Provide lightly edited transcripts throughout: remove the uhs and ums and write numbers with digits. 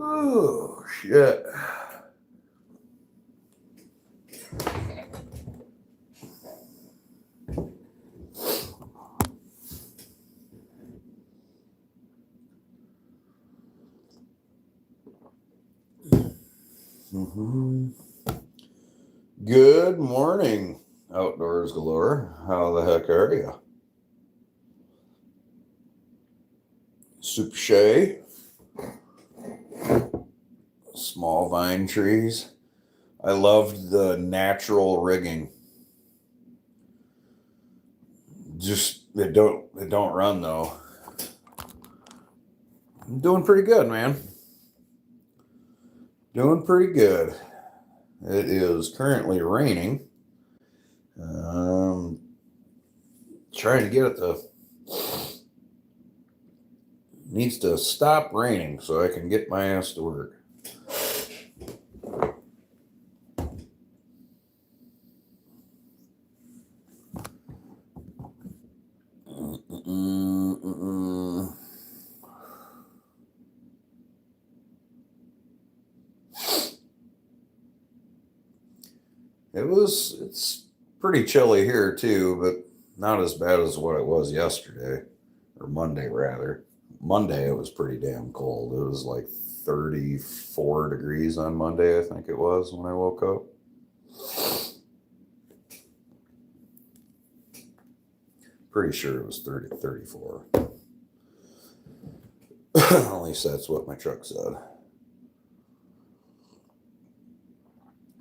Oh, shit. Good morning, Outdoors Galore. How the heck are you? Super Shay, small vine trees. I loved the natural rigging. Just they don't run though. I'm doing pretty good, man. Doing pretty good. It is currently raining. Trying to get it to needs to stop raining so I can get my ass to work. It's pretty chilly here too, but not as bad as what it was yesterday, or Monday rather. Monday it was pretty damn cold. It was like 34 degrees on Monday, I think it was, when I woke up. Pretty sure it was 34. At least that's what my truck said.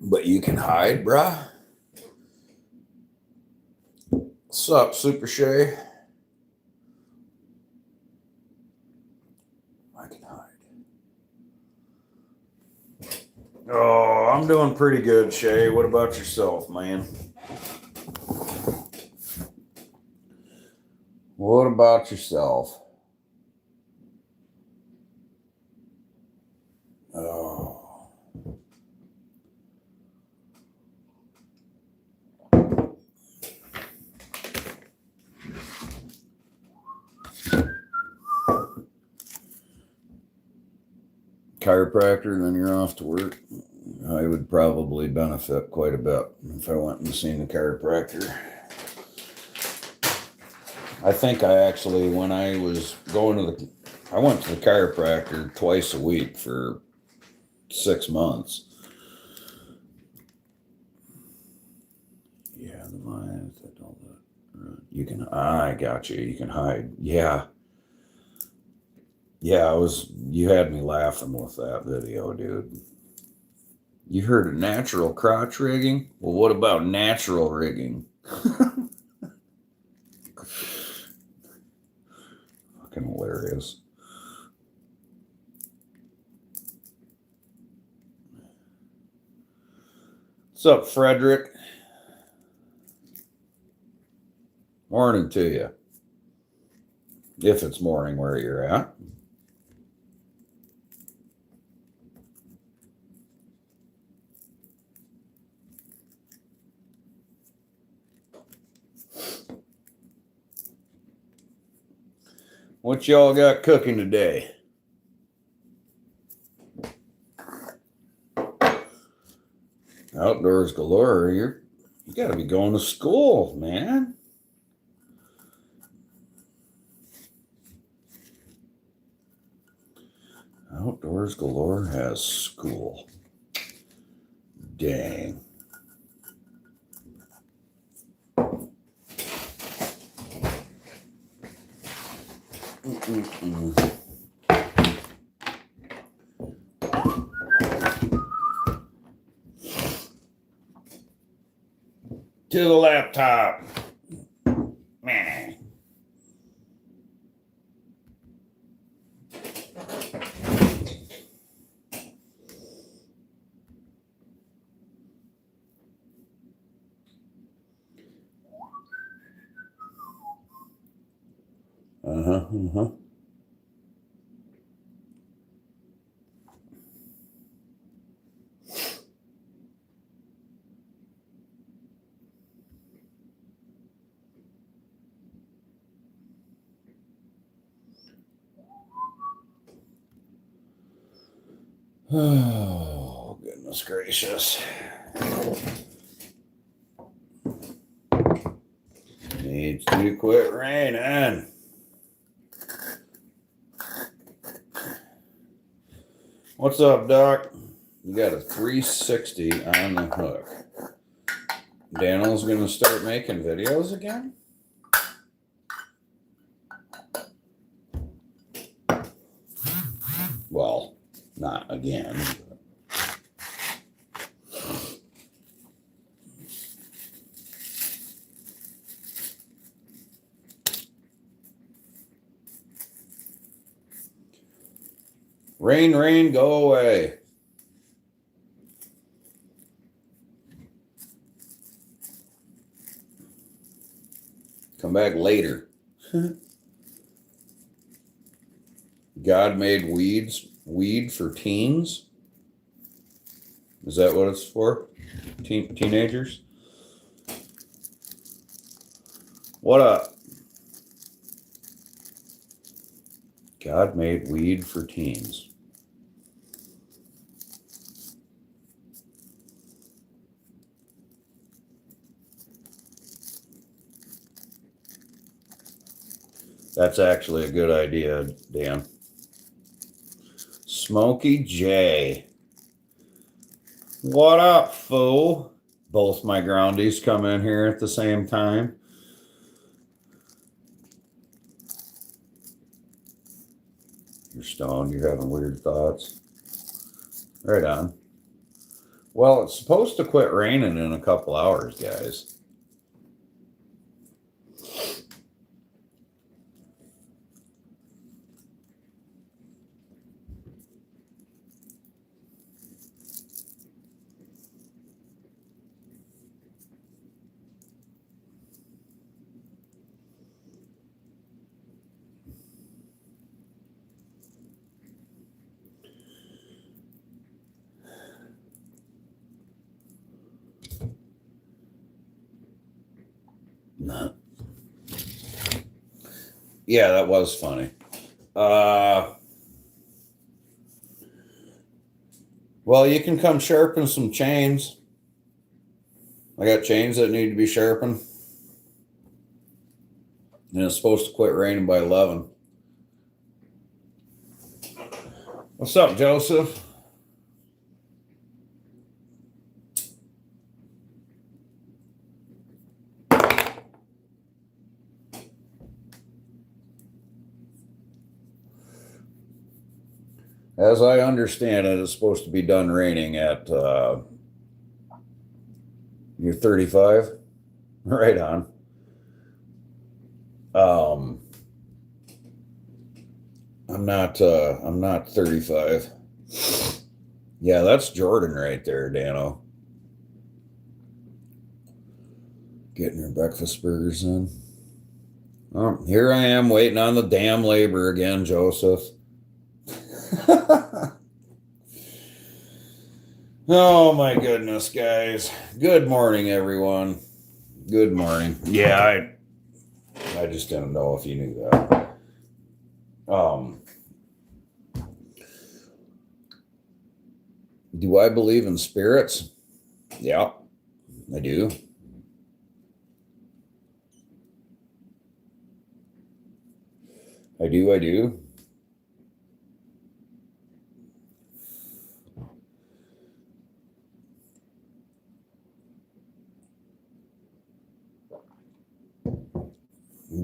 But you can hide, bruh. What's up, Super Shay? I can hide. Oh, I'm doing pretty good, Shay. What about yourself, man? What about yourself? Oh. Chiropractor, then you're off to work. I would probably benefit quite a bit if I went and seen the chiropractor. I think I actually, when I was I went to the chiropractor twice a week for 6 months. Yeah, the vines, I don't. You can. I got you. You can hide. Yeah. Yeah, you had me laughing with that video, dude. You heard of natural crotch rigging? Well, what about natural rigging? Fucking hilarious. What's up, Frederick? Morning to you. If it's morning where you're at. What y'all got cooking today? Outdoors Galore, you gotta be going to school, man. Outdoors Galore has school. Dang. To the laptop. Man. Uh-huh. Oh, goodness gracious. Needs to quit raining. What's up, Doc? You got a 360 on the hook. Daniel's going to start making videos again? Well, not again. Rain, rain, go away. Come back later. God made weed for teens. Is that what it's for? Teenagers? What up? God made weed for teens. That's actually a good idea, Dan. Smokey J. What up, fool? Both my groundies come in here at the same time. You're stoned. You're having weird thoughts. Right on. Well, it's supposed to quit raining in a couple hours, guys. Yeah, that was funny. Well, you can come sharpen some chains. I got chains that need to be sharpened. And it's supposed to quit raining by 11. What's up, Joseph? As I understand it, it's supposed to be done raining at you're 35? Right on. I'm not 35. Yeah, that's Jordan right there, Dano. Getting her breakfast burgers in. Oh, here I am waiting on the damn labor again, Joseph. Oh my goodness, guys. Good morning, everyone. Good morning. Yeah, I just didn't know if you knew that. Do I believe in spirits? Yeah, I do. I do.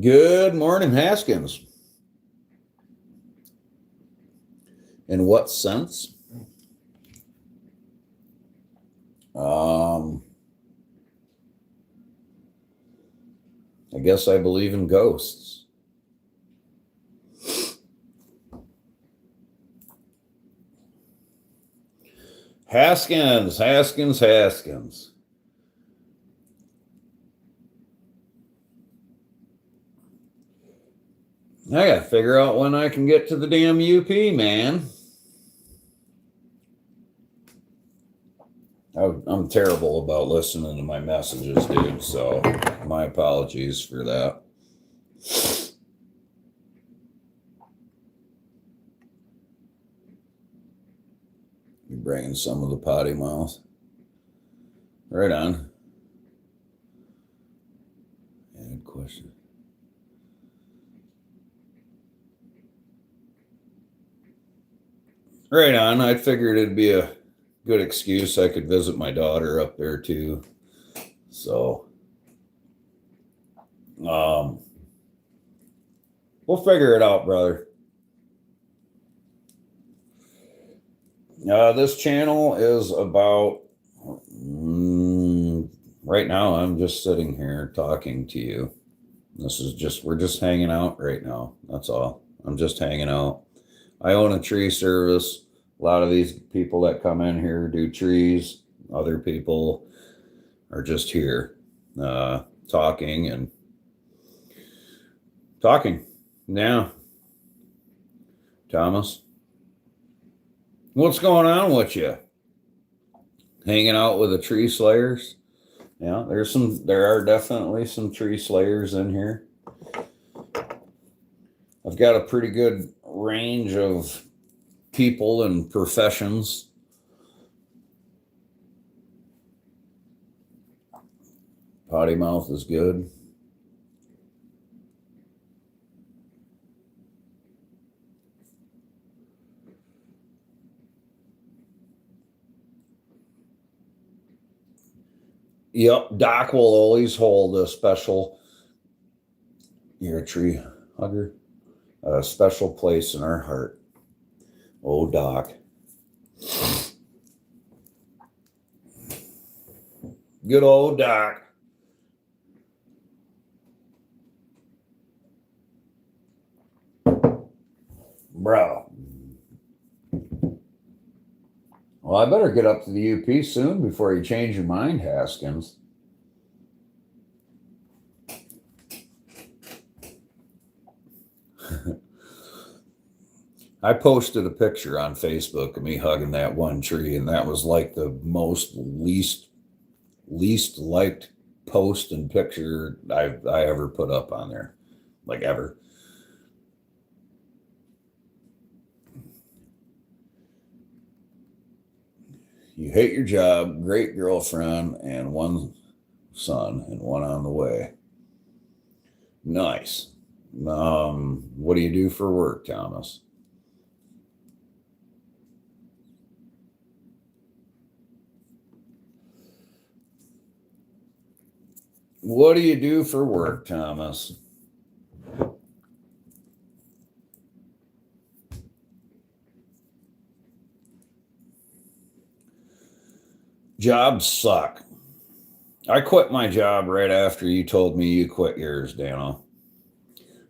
Good morning, Haskins. In what sense? I guess I believe in ghosts. Haskins. I gotta figure out when I can get to the damn UP, man. I'm terrible about listening to my messages, dude, so my apologies for that. bringing some of the potty mouth. Right on. Good question. Right on. I figured it'd be a good excuse. I could visit my daughter up there too. So, we'll figure it out, brother. This channel is about, right now I'm just sitting here talking to you. We're just hanging out right now. That's all. I'm just hanging out. I own a tree service. A lot of these people that come in here do trees. Other people are just here talking and talking. Yeah. Thomas, what's going on with you? Hanging out with the tree slayers? Yeah, there are definitely some tree slayers in here. I've got a pretty good range of people and professions. Potty mouth is good. Yep, Doc will always hold a special, you're a tree hugger, a special place in our heart. Oh, Doc. Good old Doc. Bro. Well, I better get up to the UP soon before you change your mind, Haskins. I posted a picture on Facebook of me hugging that one tree, and that was like the least liked post and picture I ever put up on there, like ever. You hate your job, great girlfriend, and one son, and one on the way. Nice. What do you do for work, Thomas? What do you do for work, Thomas? Jobs suck. I quit my job right after you told me you quit yours, Dano.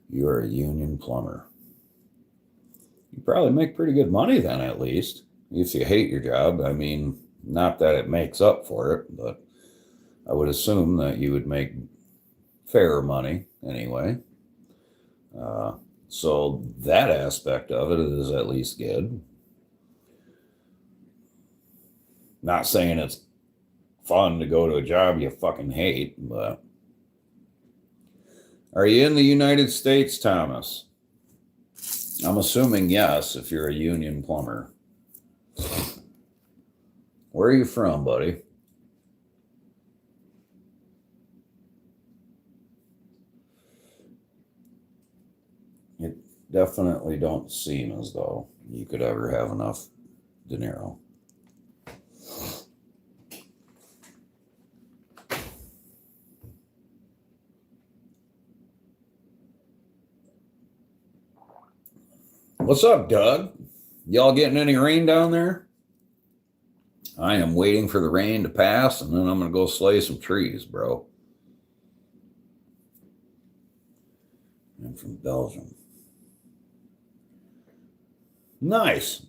You are a union plumber. You probably make pretty good money then, at least, if you hate your job. I mean, not that it makes up for it, but I would assume that you would make fair money anyway. So that aspect of it is at least good. Not saying it's fun to go to a job you fucking hate, but are you in the United States, Thomas? I'm assuming yes, if you're a union plumber. Where are you from, buddy? It definitely don't seem as though you could ever have enough dinero. What's up, Doug? Y'all getting any rain down there? I am waiting for the rain to pass, and then I'm going to go slay some trees, bro. I'm from Belgium. Nice.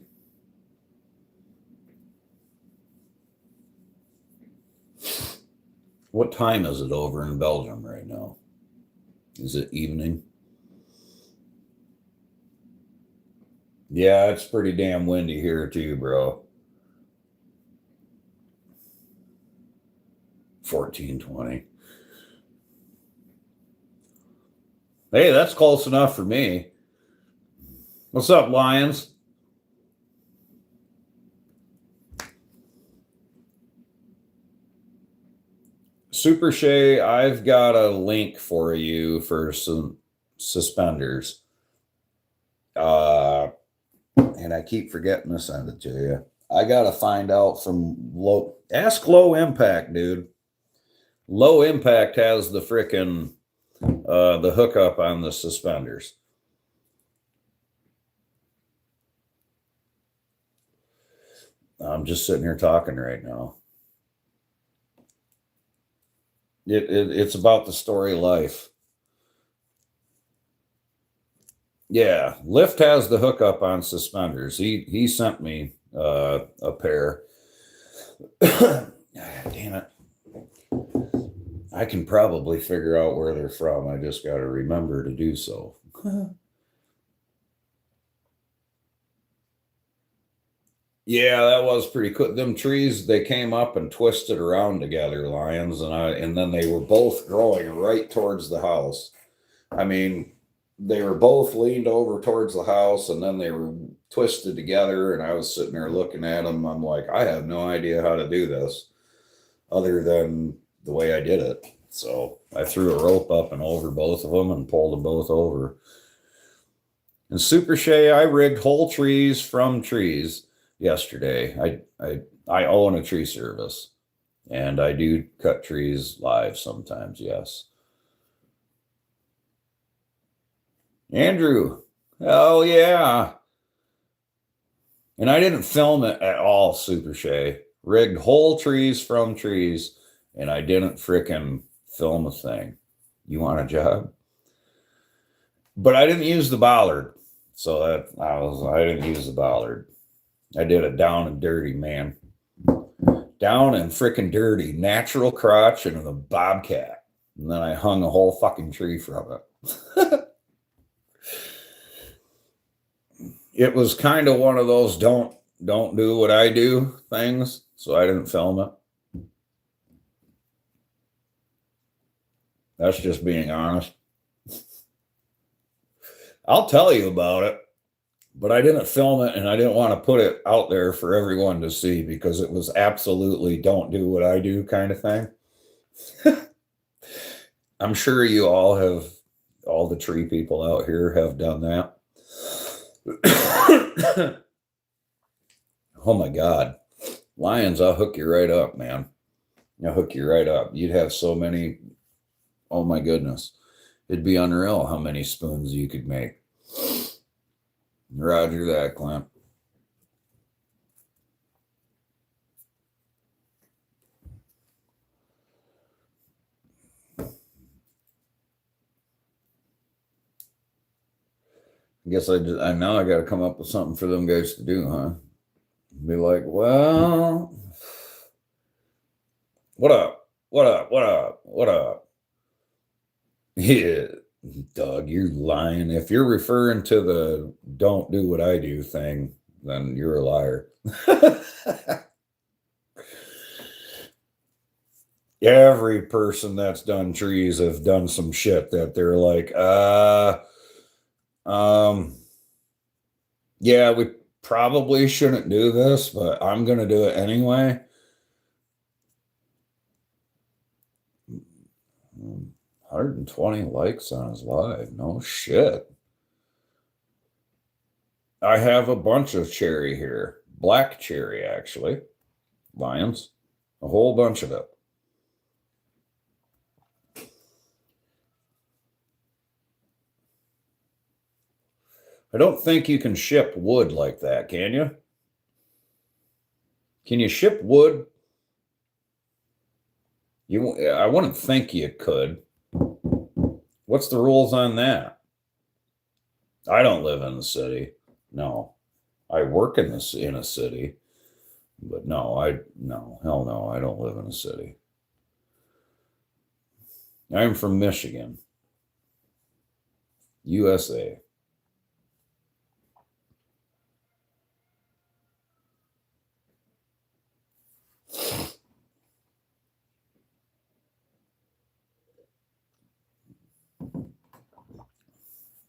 What time is it over in Belgium right now? Is it evening? Yeah, it's pretty damn windy here too, bro. 1420. Hey, that's close enough for me. What's up, Lions? Super Shay, I've got a link for you for some suspenders. And I keep forgetting to send it to you. I gotta find out from ask Low Impact, dude. Low Impact has the frickin' the hookup on the suspenders. I'm just sitting here talking right now. It's about the story life. Yeah, Lyft has the hookup on suspenders. He sent me a pair. Damn it. I can probably figure out where they're from. I just got to remember to do so. Yeah, that was pretty cool. Them trees, they came up and twisted around together, Lions, and then they were both growing right towards the house. I mean, they were both leaned over towards the house, and then they were twisted together, and I was sitting there looking at them. I'm like, I have no idea how to do this other than the way I did it. So I threw a rope up and over both of them and pulled them both over. And Super Shay, I rigged whole trees from trees yesterday. I own a tree service, and I do cut trees live sometimes. Yes, Andrew. Oh yeah, and I didn't film it at all. Super Shay rigged whole trees from trees, and I didn't frickin' film a thing. You want a job? But I didn't use the bollard, so I didn't use the bollard. I did it down and dirty, man. Down and frickin' dirty. Natural crotch and a bobcat. And then I hung a whole fucking tree from it. It was kind of one of those don't do what I do things, so I didn't film it. That's just being honest. I'll tell you about it, but I didn't film it, and I didn't want to put it out there for everyone to see because it was absolutely don't do what I do kind of thing. I'm sure you all the tree people out here have done that. Oh my God. Lions, I'll hook you right up, man. I'll hook you right up. You'd have so many. Oh my goodness. It'd be unreal how many spoons you could make. Roger that, Clint. I guess I now I got to come up with something for them guys to do, huh? Be like, well, what up? What up? What up? What up? Yeah, Doug, you're lying. If you're referring to the don't do what I do thing, then you're a liar. Every person that's done trees have done some shit that they're like, yeah, we probably shouldn't do this, but I'm going to do it anyway. 120 likes on his live. No shit. I have a bunch of cherry here. Black cherry, actually. Lions. A whole bunch of it. I don't think you can ship wood like that, can you? Can you ship wood? I wouldn't think you could. What's the rules on that? I don't live in the city. No. I work in a city. But no, hell no, I don't live in a city. I'm from Michigan, USA.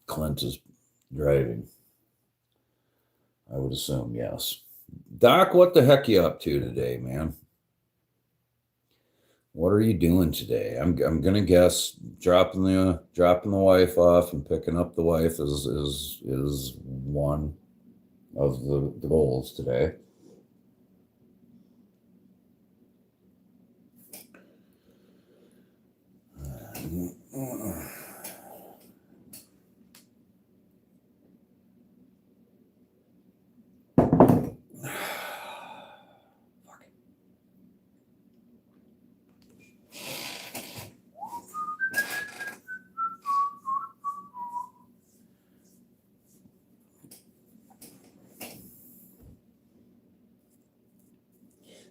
Clint is driving. I would assume, yes. Doc, what the heck you up to today, man? What are you doing today? I'm gonna guess dropping the wife off and picking up the wife is one of the goals today.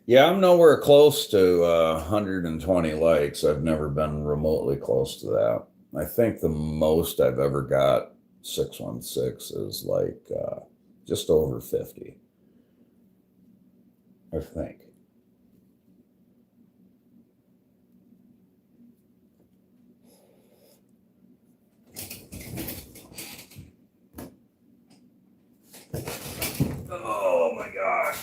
Yeah, I'm nowhere close to 120 likes. I've never been remotely close to that. I think the most I've ever got 616 is like just over 50. I think. Oh my gosh.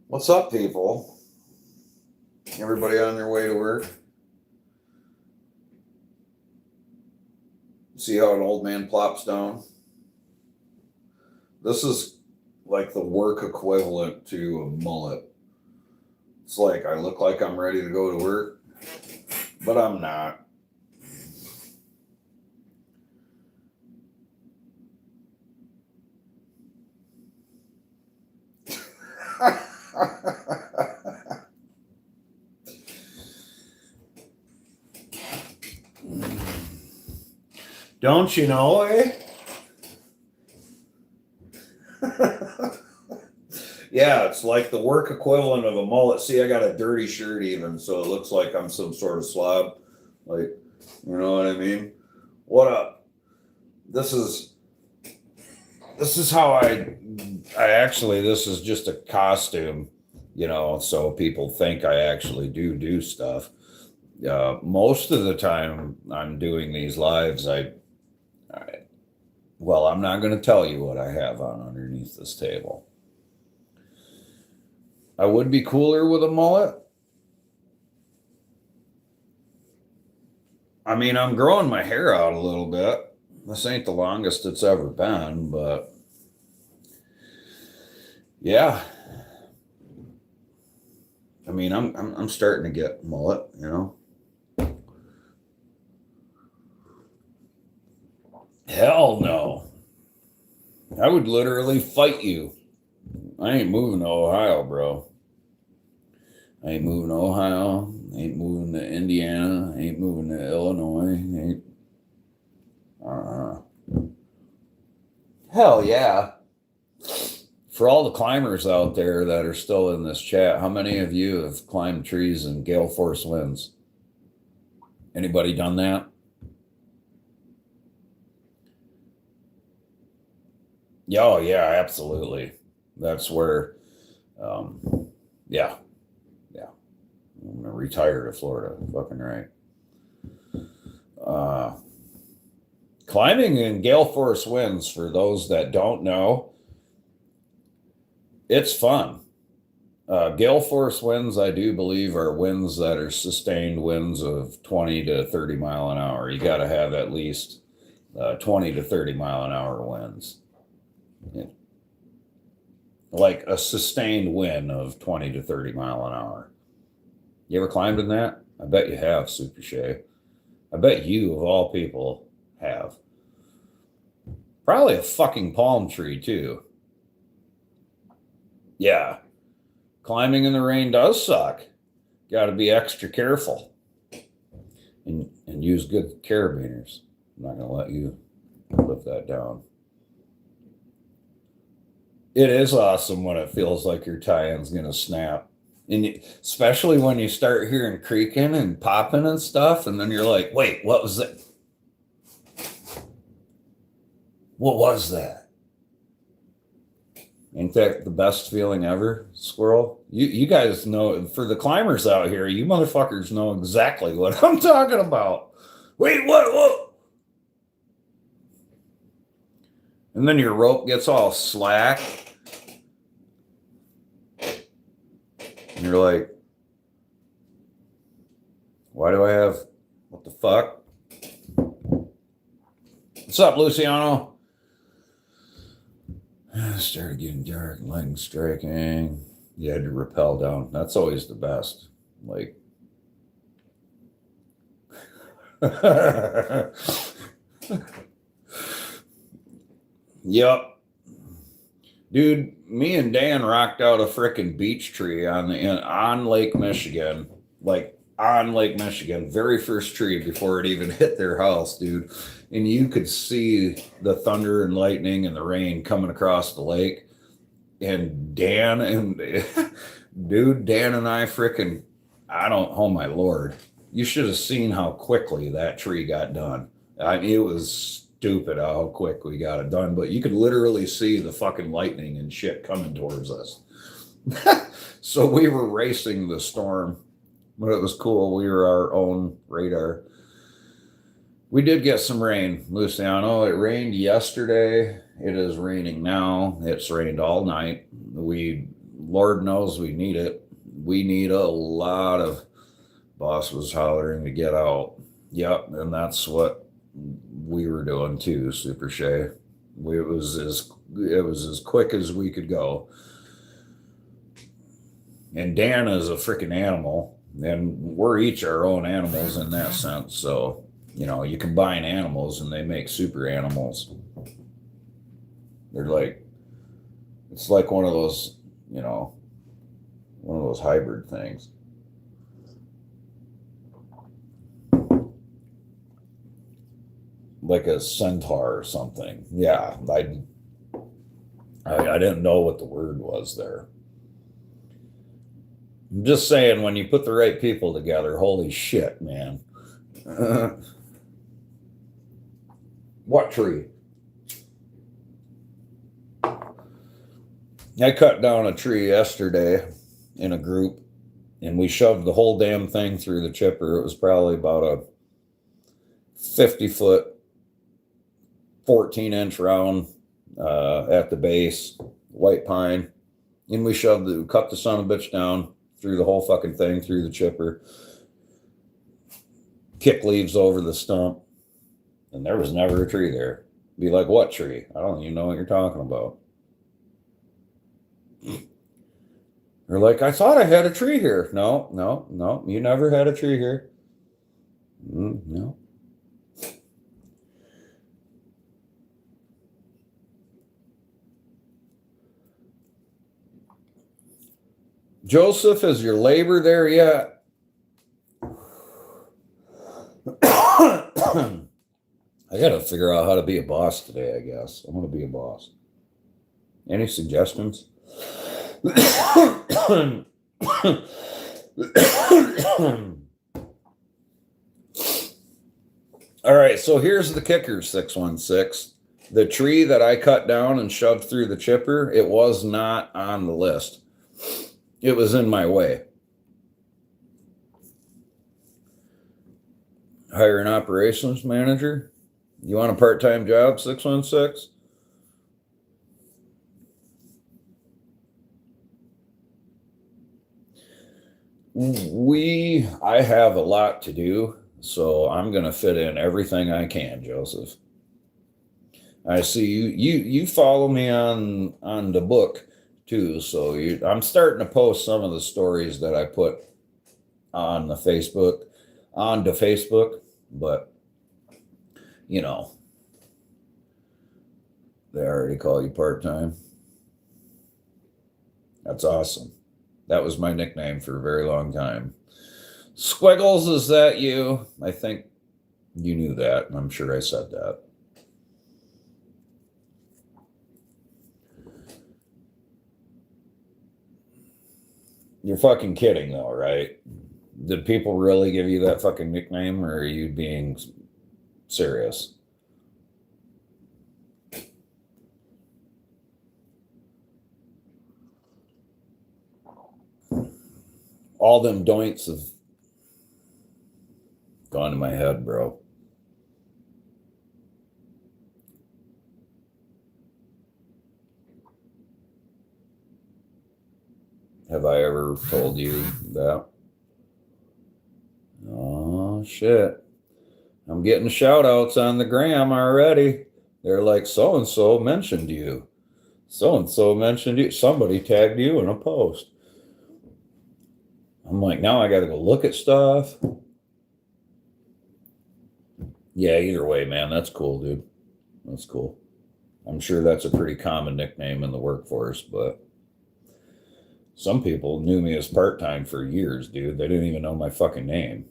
What's up, people? Everybody on their way to work? See how an old man plops down? This is like the work equivalent to a mullet. It's like I look like I'm ready to go to work, but I'm not. Don't you know, eh? Yeah, it's like the work equivalent of a mullet. See, I got a dirty shirt even, so it looks like I'm some sort of slob. Like, you know what I mean? What up? This is how I actually, this is just a costume, so people think I actually do stuff. Most of the time I'm doing these lives, well, I'm not going to tell you what I have on underneath this table. I would be cooler with a mullet. I mean, I'm growing my hair out a little bit. This ain't the longest it's ever been, but yeah. I mean, I'm starting to get mullet, Hell no. I would literally fight you. I ain't moving to Ohio, bro. I ain't moving to Ohio. Ain't moving to Indiana. Ain't moving to Illinois. Hell yeah. For all the climbers out there that are still in this chat, how many of you have climbed trees in gale force winds? Anybody done that? Oh, yeah, absolutely. That's where, yeah. I'm going to retire to Florida. Fucking right. Climbing in gale force winds, for those that don't know, it's fun. Gale force winds, I do believe, are winds that are sustained winds of 20 to 30 mile an hour. You got to have at least 20 to 30 mile an hour winds. Yeah. Like a sustained wind of 20 to 30 mile an hour. You ever climbed in that? I bet you have, Super Shay. I bet you, of all people, have. Probably a fucking palm tree, too. Yeah. Climbing in the rain does suck. Got to be extra careful. And use good carabiners. I'm not going to let you lift that down. It is awesome when it feels like your tie-in's going to snap. And especially when you start hearing creaking and popping and stuff, and then you're like, wait, what was that? What was that? Ain't that the best feeling ever, squirrel? You guys know, for the climbers out here, you motherfuckers know exactly what I'm talking about. Wait, what? And then your rope gets all slack. And you're like, why do I have, what the fuck? What's up, Luciano? Started getting dark, lightning striking. You had to rappel down. That's always the best. Like, yep. Dude, me and Dan rocked out a frickin' beech tree on Lake Michigan. Like, on Lake Michigan. Very first tree before it even hit their house, dude. And you could see the thunder and lightning and the rain coming across the lake. And Dan and Dan and I frickin', oh my Lord. You should have seen how quickly that tree got done. I mean, it was stupid how quick we got it done, but you could literally see the fucking lightning and shit coming towards us. So we were racing the storm, but it was cool. We were our own radar. We did get some rain, Luciano. It rained yesterday. It is raining now. It's rained all night. Lord knows we need it. We need a lot of, boss was hollering to get out. Yep, and that's what we were doing too, Super Shay. It was as quick as we could go. And Dan is a freaking animal, and we're each our own animals in that sense. So, you combine animals and they make super animals. They're like, it's like one of those, one of those hybrid things. Like a centaur or something. Yeah, I didn't know what the word was there. I'm just saying, when you put the right people together, holy shit, man. What tree? I cut down a tree yesterday in a group, and we shoved the whole damn thing through the chipper. It was probably about a 50-foot, 14-inch round at the base, white pine. And we cut the son of a bitch down, threw the whole fucking thing through the chipper, kick leaves over the stump, and there was never a tree there. Be like, what tree? I don't even know what you're talking about. They're like, I thought I had a tree here. No, you never had a tree here. No. Joseph, is your labor there yet? I got to figure out how to be a boss today, I guess. I'm going to be a boss. Any suggestions? All right, so here's the kicker, 616. The tree that I cut down and shoved through the chipper, it was not on the list. It was in my way. Hire an operations manager? You want a part-time job, 616? I have a lot to do, so I'm going to fit in everything I can, Joseph. I see you follow me on the book too, so I'm starting to post some of the stories that I put onto Facebook, but they already call you part-time. That's awesome. That was my nickname for a very long time. Squiggles, is that you? I think you knew that, and I'm sure I said that. You're fucking kidding though, right? Did people really give you that fucking nickname, or are you being serious? All them doints have gone to my head, bro. Have I ever told you that? Oh, shit. I'm getting shout outs on the gram already. They're like, so and so mentioned you. So and so mentioned you. Somebody tagged you in a post. I'm like, now I got to go look at stuff. Yeah, either way, man, that's cool, dude. That's cool. I'm sure that's a pretty common nickname in the workforce, but some people knew me as part time for years, dude. They didn't even know my fucking name.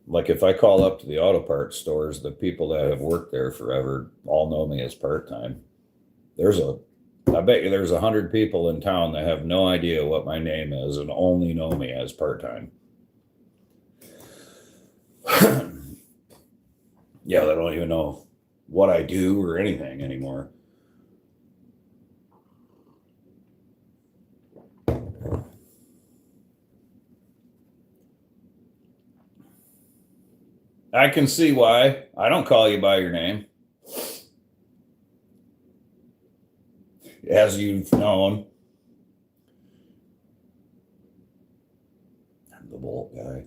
Like if I call up to the auto parts stores, the people that have worked there forever all know me as part time. I bet you there's 100 people in town that have no idea what my name is and only know me as part time. Yeah, they don't even know what I do or anything anymore. I can see why. I don't call you by your name. As you've known. I'm the bolt guy.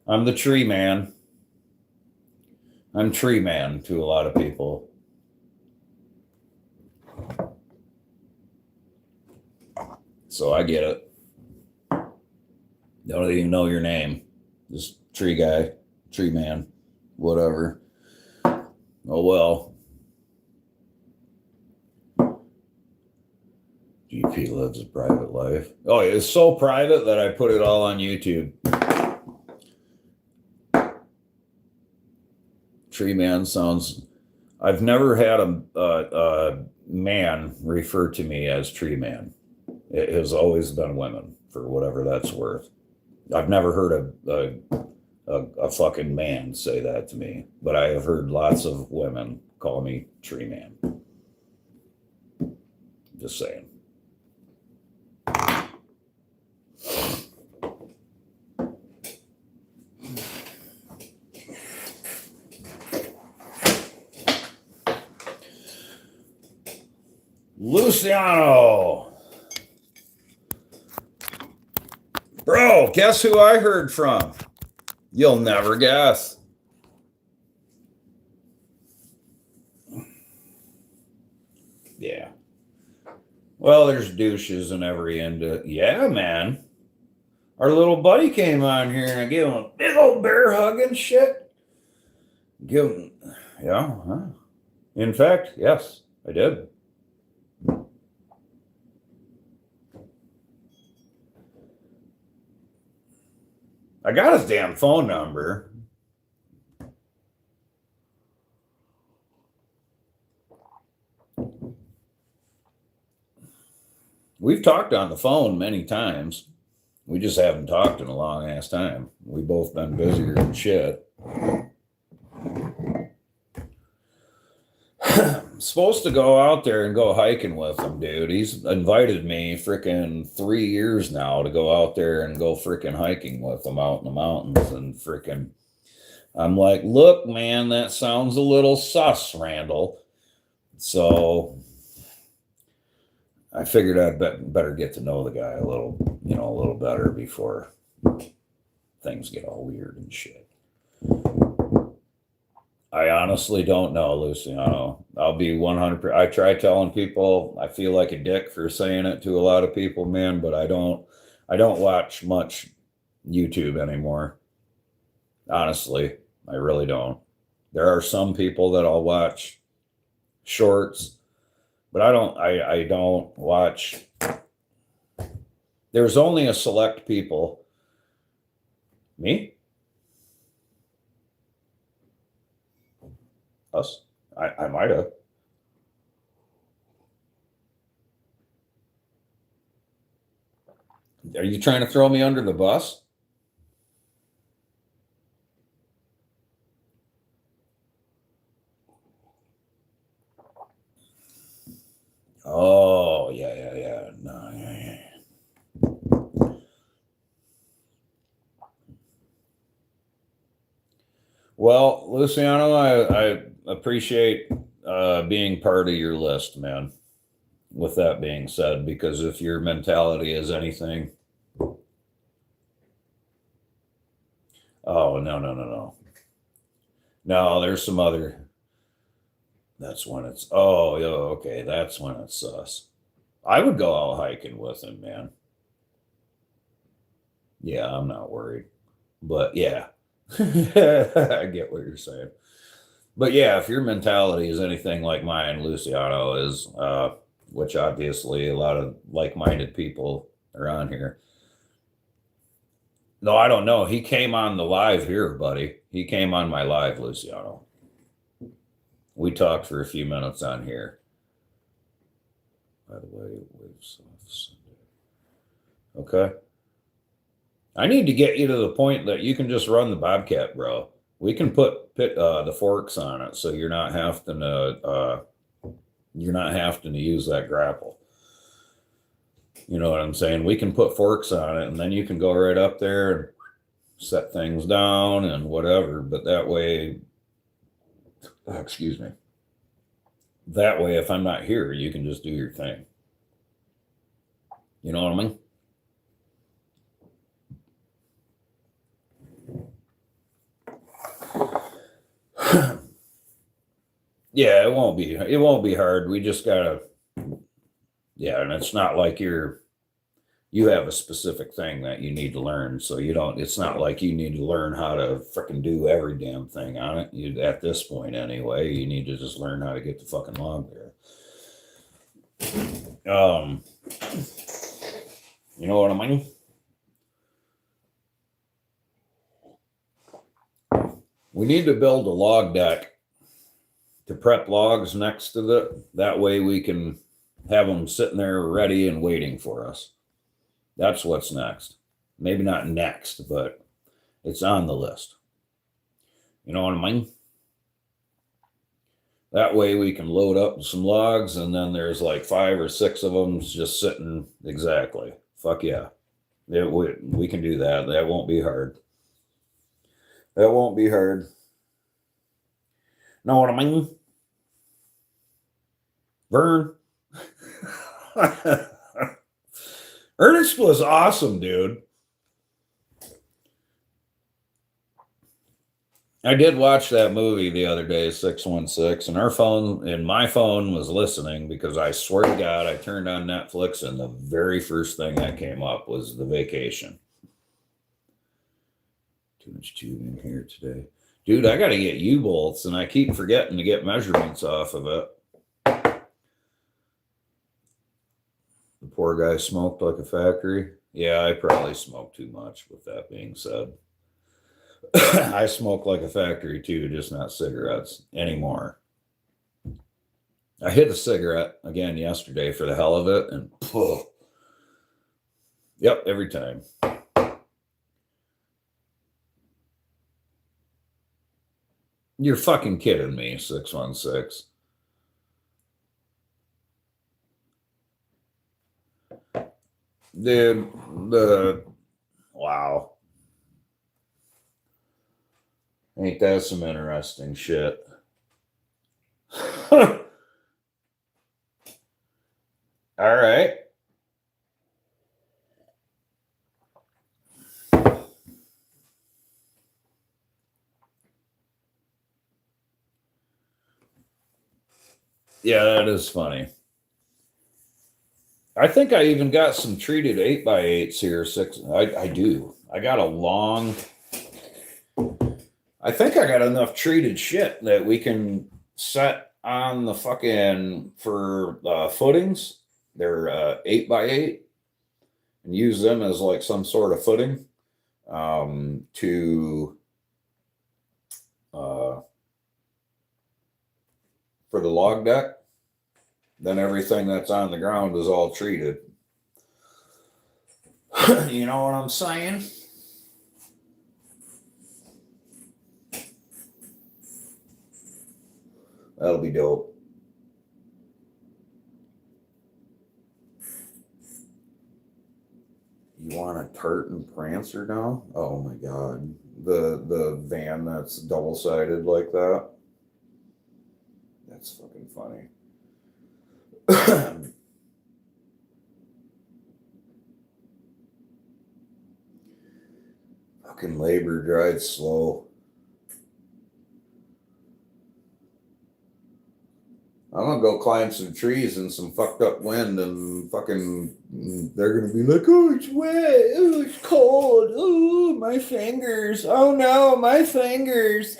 I'm the tree man. I'm tree man to a lot of people. So I get it. Don't even know your name. Just tree guy, tree man, whatever. Oh well. GP lives a private life. Oh, it's so private that I put it all on YouTube. Tree man sounds. I've never had a man refer to me as tree man. It has always been women, for whatever that's worth. I've never heard a fucking man say that to me, but I have heard lots of women call me tree man. Just saying. Luciano. Bro, guess who I heard from? You'll never guess. Yeah. Well, there's douches in every end. Yeah, man. Our little buddy came on here and I gave him a big old bear hug and shit. Give him, yeah. Huh? In fact, yes, I did. I got his damn phone number. We've talked on the phone many times. We just haven't talked in a long ass time. We've both been busier than shit. Supposed to go out there and go hiking with him, dude. He's invited me freaking 3 years now to go out there and go freaking hiking with him out in the mountains. And freaking, I'm like, look, man, that sounds a little sus, Randall. So I figured I'd better get to know the guy a little better before things get all weird and shit. I honestly don't know, Luciano. I'll be 100%. I try telling people I feel like a dick for saying it to a lot of people, man, but I don't watch much YouTube anymore. Honestly, I really don't. There are some people that I'll watch shorts, but I don't watch. There's only a select people. Me? Us? I might have. Are you trying to throw me under the bus? Oh, yeah. No, yeah. Well, Luciano, I appreciate being part of your list, man. With that being said, because if your mentality is anything, oh, no. No, there's some other, that's when it's, oh, yeah, okay, that's when it's sus. I would go out hiking with him, man. Yeah, I'm not worried. But yeah, I get what you're saying. But yeah, if your mentality is anything like mine, Luciano is, which obviously a lot of like-minded people are on here. No, I don't know. He came on the live here, buddy. He came on my live, Luciano. We talked for a few minutes on here. By the way, waves off Sunday. Okay. I need to get you to the point that you can just run the Bobcat, bro. We can put the forks on it, so you're not having to use that grapple. You know what I'm saying? We can put forks on it, and then you can go right up there and set things down and whatever. But that way, excuse me. That way, if I'm not here, you can just do your thing. You know what I mean? Yeah, it won't be hard. We just gotta, yeah, and it's not like you have a specific thing that you need to learn. So you don't, it's not like you need to learn how to freaking do every damn thing on it. You, at this point anyway, you need to just learn how to get the fucking log there. You know what I mean? We need to build a log deck to prep logs next to that way we can have them sitting there ready and waiting for us. That's what's next. Maybe not next, but it's on the list. You know what I mean? That way we can load up some logs, and then there's like 5 or 6 of them just sitting exactly. Fuck yeah. We can do that. That won't be hard. That won't be hard. Know what I mean? Vern. Ernest was awesome, dude. I did watch that movie the other day, 616, and my phone was listening because I swear to God, I turned on Netflix and the very first thing that came up was The Vacation. Too much tube in here today. Dude, I got to get U-bolts, and I keep forgetting to get measurements off of it. The poor guy smoked like a factory. Yeah, I probably smoked too much, with that being said. I smoke like a factory too, just not cigarettes anymore. I hit a cigarette again yesterday for the hell of it, and yep, every time. You're fucking kidding me, 616. Dude, wow. Ain't that some interesting shit? All right. Yeah, that is funny. I think I even got some treated 8x8s here. I do. I got a long. I think I got enough treated shit that we can set on the fucking for footings. They're 8x8, and use them as like some sort of footing to for the log deck. Then everything that's on the ground is all treated. You know what I'm saying? That'll be dope. You want a tartan prancer now? Oh my god. The van that's double sided like that. That's fucking funny. Fucking labor drives slow. I'm gonna go climb some trees in some fucked up wind and fucking they're gonna be like, oh, it's wet, oh, it's cold, oh, my fingers, oh no, my fingers.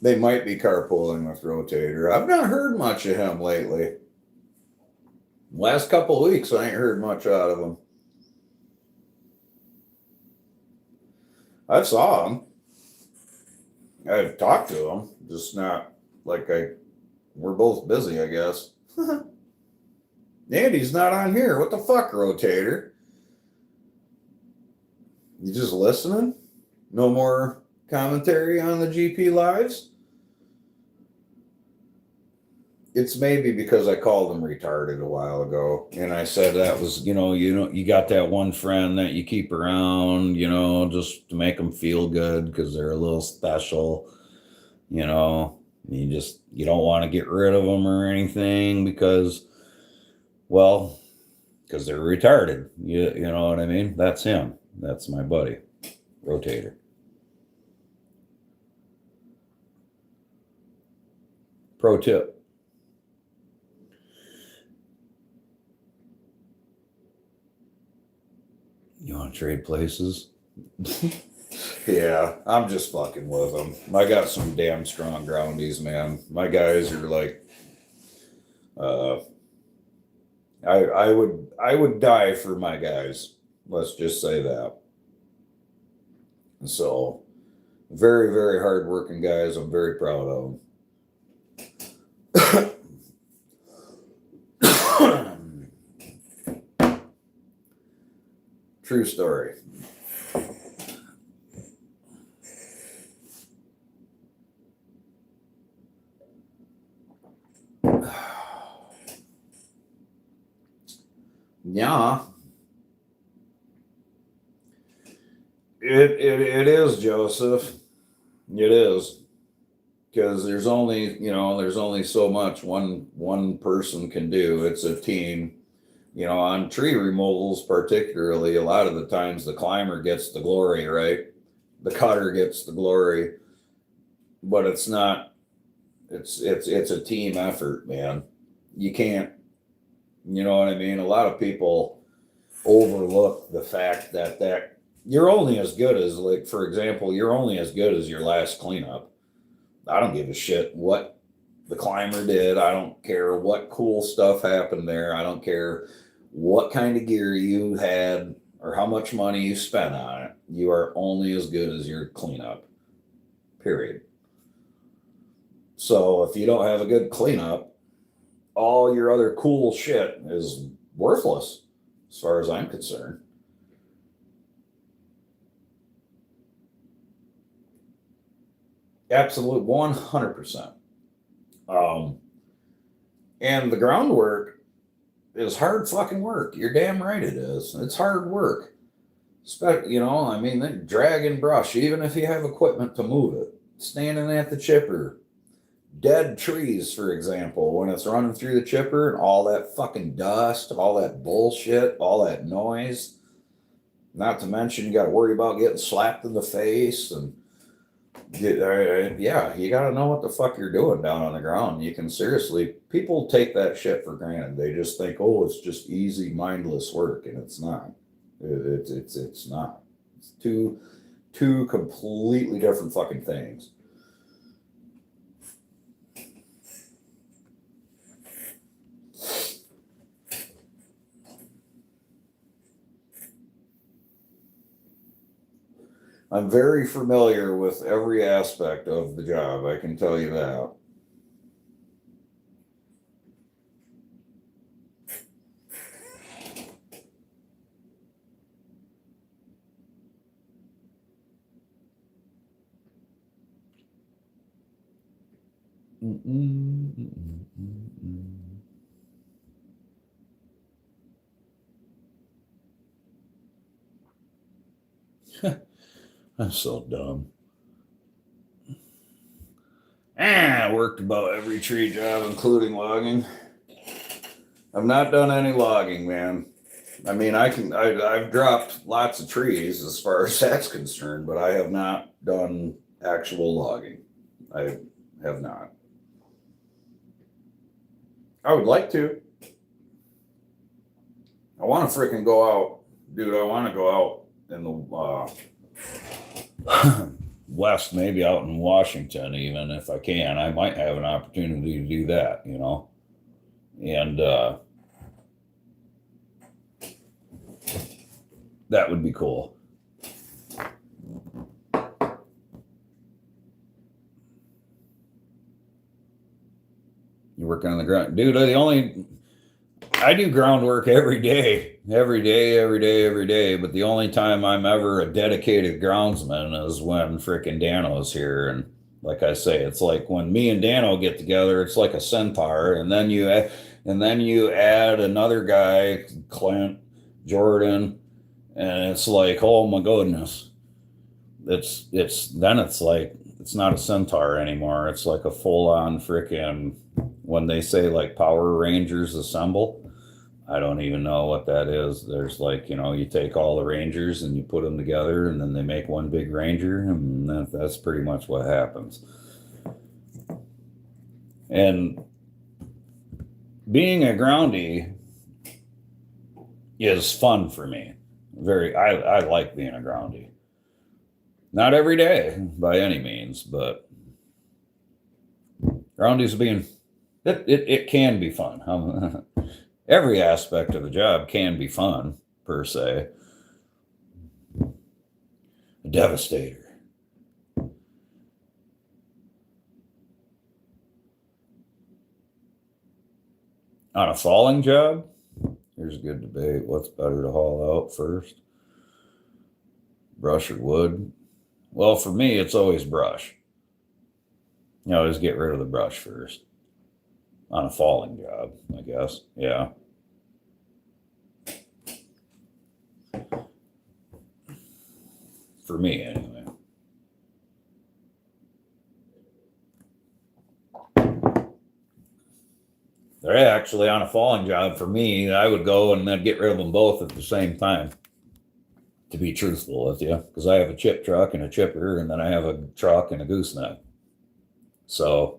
They might be carpooling with Rotator. I've not heard much of him lately. Last couple of weeks, I ain't heard much out of him. I saw him. I've talked to him, just not like we're both busy, I guess. Andy's not on here. What the fuck, Rotator? You just listening? No more commentary on the GP lives? It's maybe because I called him retarded a while ago, and I said that was, you got that one friend that you keep around, just to make them feel good because they're a little special, you don't want to get rid of them or anything because they're retarded. You know what I mean? That's him. That's my buddy, Rotator. Pro tip. You want to trade places? Yeah, I'm just fucking with them. I got some damn strong groundies, man. My guys are like, I would die for my guys. Let's just say that. So, very, very hardworking guys. I'm very proud of them. True story. Yeah. It is, Joseph. It is. Because there's only so much one person can do. It's a team. On tree removals particularly, a lot of the times the climber gets the glory, right? The cutter gets the glory. But it's not, it's a team effort, man. You can't, you know what I mean? A lot of people overlook the fact that you're only as good as, like, for example, you're only as good as your last cleanup. I don't give a shit what the climber did. I don't care what cool stuff happened there. I don't care what kind of gear you had or how much money you spent on it. You are only as good as your cleanup. Period. So if you don't have a good cleanup, all your other cool shit is worthless as far as I'm concerned. Absolute 100%. And the groundwork is hard fucking work. You're damn right it is. It's hard work. They drag and brush, even if you have equipment to move it. Standing at the chipper. Dead trees, for example, when it's running through the chipper and all that fucking dust, all that bullshit, all that noise. Not to mention you got to worry about getting slapped in the face and yeah, you got to know what the fuck you're doing down on the ground. You can seriously, people take that shit for granted. They just think, oh, it's just easy, mindless work, and it's not. It's not. It's two completely different fucking things. I'm very familiar with every aspect of the job. I can tell you that. I'm so dumb. I worked about every tree job, including logging. I've not done any logging, man. I mean, I've dropped lots of trees as far as that's concerned, but I have not done actual logging. I have not. I would like to. I want to freaking go out, dude. I want to go out in the west, maybe out in Washington, even if I can. I might have an opportunity to do that, you know. And that would be cool. You working on the ground, dude? I do groundwork every day. But the only time I'm ever a dedicated groundsman is when frickin' Dano's here. And like I say, it's like when me and Dano get together, it's like a centaur. And then you add another guy, Clint, Jordan, and it's like, oh my goodness. It's like it's not a centaur anymore. It's like a full on frickin', when they say like Power Rangers assemble. I don't even know what that is. There's like, you take all the Rangers and you put them together and then they make one big Ranger, and that's pretty much what happens. And being a groundie is fun for me. I like being a groundie. Not every day by any means, but groundies it can be fun. Every aspect of the job can be fun, per se. A devastator. On a falling job, here's a good debate. What's better to haul out first? Brush or wood? Well, for me, it's always brush. You always get rid of the brush first. On a falling job, I guess. Yeah. For me, anyway. They're actually on a falling job for me. I would go and then get rid of them both at the same time, to be truthful with you, because I have a chip truck and a chipper, and then I have a truck and a gooseneck. So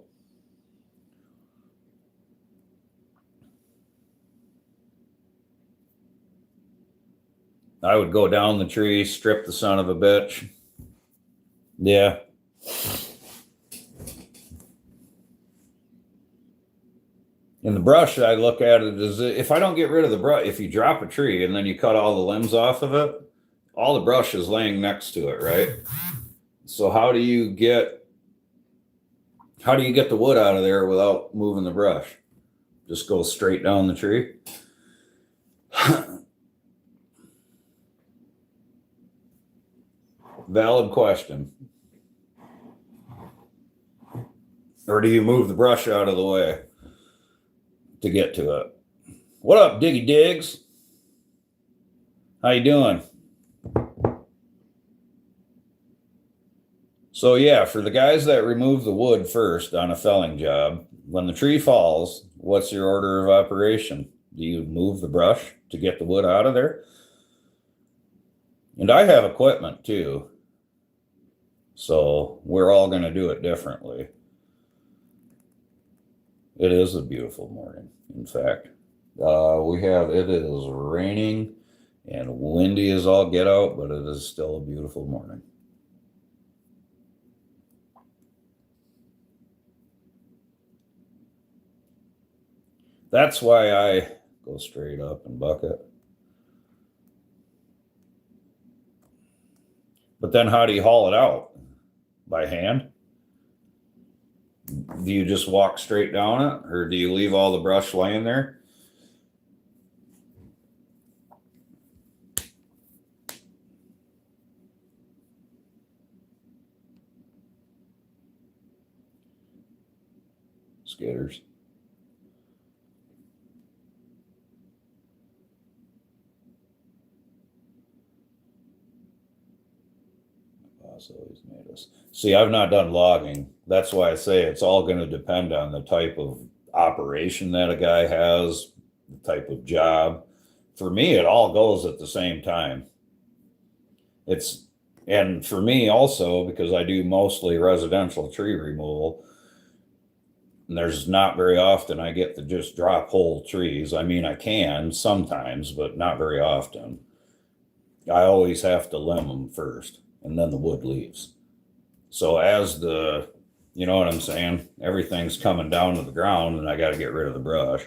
I would go down the tree, strip the son of a bitch. Yeah. In the brush, I look at it as if I don't get rid of the brush, if you drop a tree and then you cut all the limbs off of it, all the brush is laying next to it, right? So how do you get the wood out of there without moving the brush? Just go straight down the tree? Valid question. Or do you move the brush out of the way to get to it? What up, Diggy Diggs? How you doing? So yeah, for the guys that remove the wood first on a felling job, when the tree falls, what's your order of operation? Do you move the brush to get the wood out of there? And I have equipment too, so we're all going to do it differently. It is a beautiful morning, in fact. It is raining and windy as all get out, but it is still a beautiful morning. That's why I go straight up and bucket. But then how do you haul it out? By hand? Do you just walk straight down it, or do you leave all the brush laying there? skidders. So he's made us. See, I've not done logging. That's why I say it's all going to depend on the type of operation that a guy has, the type of job. For me, it all goes at the same time. And for me also, because I do mostly residential tree removal, and there's not very often I get to just drop whole trees. I mean, I can sometimes, but not very often. I always have to limb them first, and then the wood leaves. So as you know what I'm saying? Everything's coming down to the ground, and I got to get rid of the brush.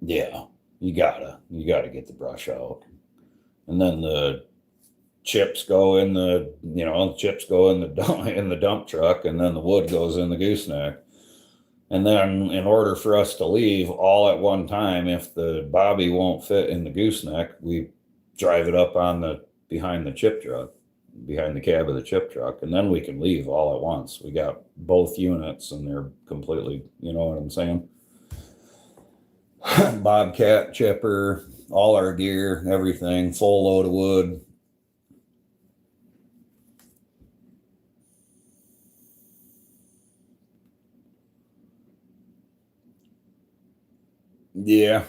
Yeah, you gotta get the brush out, and then the chips go in the in the dump truck, and then the wood goes in the gooseneck. And then in order for us to leave all at one time, if the bobby won't fit in the gooseneck, we drive it up on behind the chip truck, behind the cab of the chip truck, and then we can leave all at once. We got both units and they're completely, you know what I'm saying? Bobcat, chipper, all our gear, everything, full load of wood. Yeah.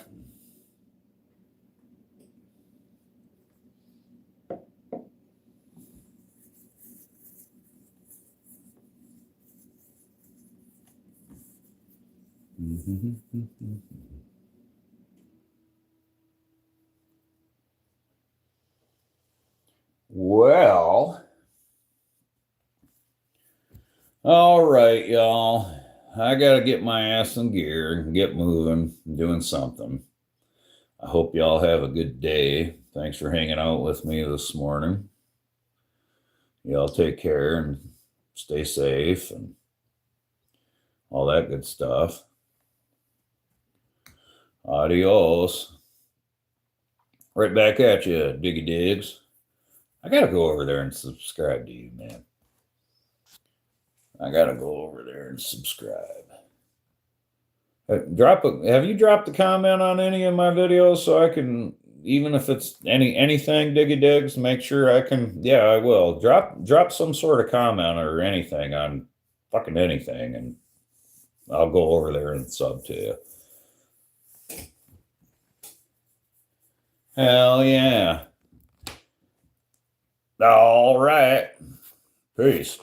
Well, all right, y'all. I got to get my ass in gear and get moving, doing something. I hope y'all have a good day. Thanks for hanging out with me this morning. Y'all take care and stay safe and all that good stuff. Adios. Right back at you, Diggy Diggs. I got to go over there and subscribe to you, man. I got to go over there and subscribe. Have you dropped a comment on any of my videos so I can, even if it's anything, Diggy Diggs, make sure I can, yeah, I will. Drop some sort of comment or anything on fucking anything, and I'll go over there and sub to you. Hell yeah. All right. Peace.